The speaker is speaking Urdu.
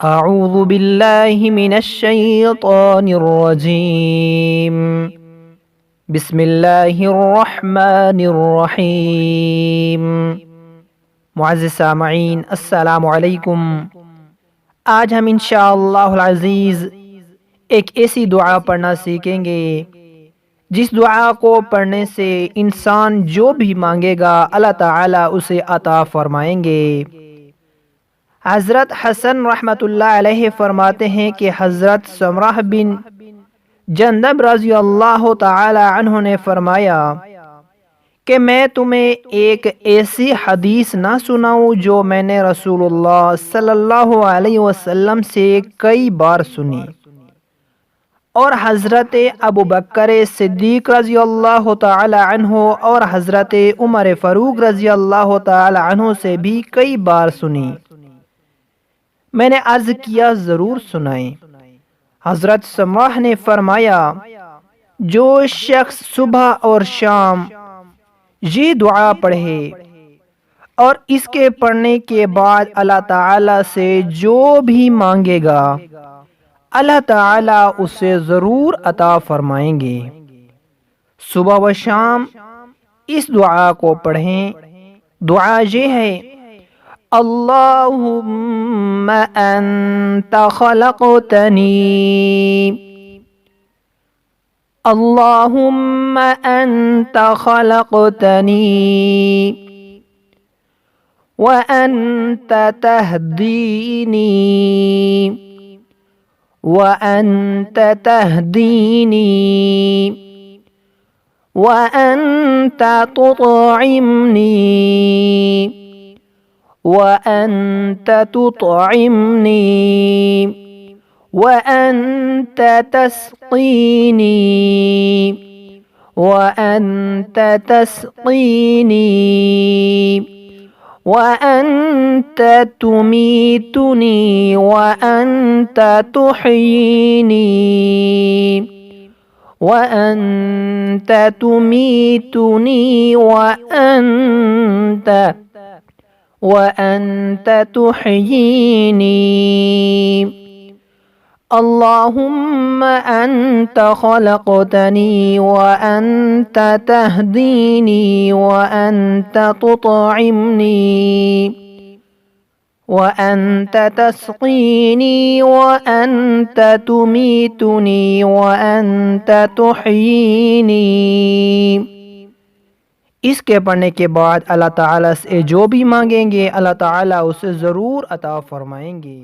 اعوذ باللہ من الشیطان الرجیم بسم اللہ الرحمن الرحیم۔ معزز سامعین، السلام علیکم۔ آج ہم انشاءاللہ العزیز ایک ایسی دعا پڑھنا سیکھیں گے جس دعا کو پڑھنے سے انسان جو بھی مانگے گا اللہ تعالیٰ اسے عطا فرمائیں گے۔ حضرت حسن رحمۃ اللہ علیہ فرماتے ہیں کہ حضرت سمرہ بن جندب رضی اللہ تعالی عنہ نے فرمایا کہ میں تمہیں ایک ایسی حدیث نہ سناؤں جو میں نے رسول اللہ صلی اللہ علیہ وسلم سے کئی بار سنی، اور حضرت ابو بکر صدیق رضی اللہ تعالی عنہ اور حضرت عمر فاروق رضی اللہ تعالی عنہ سے بھی کئی بار سنی۔ میں نے عرض کیا ضرور سنائیں۔ حضرت سمرہ نے فرمایا جو شخص صبح اور شام یہ دعا پڑھے اور اس کے پڑھنے کے بعد اللہ تعالیٰ سے جو بھی مانگے گا اللہ تعالیٰ اسے ضرور عطا فرمائیں گے۔ صبح و شام اس دعا کو پڑھیں۔ دعا یہ ہے: اللہم انت خلقتنی، اللہم انت خلقتنی وانت تہدینی وانت تہدینی وانت تطعمنی وأنت تطعمني وأنت تسقيني وأنت تسقيني وأنت تميتني وأنت تحييني وأنت تميتني وأنت تحييني اللهم أنت خلقتني وأنت تهديني وأنت تطعمني وأنت تسقيني وأنت تميتني وأنت تحييني۔ اس کے پڑھنے کے بعد اللہ تعالیٰ سے جو بھی مانگیں گے اللہ تعالیٰ اسے ضرور عطا فرمائیں گے۔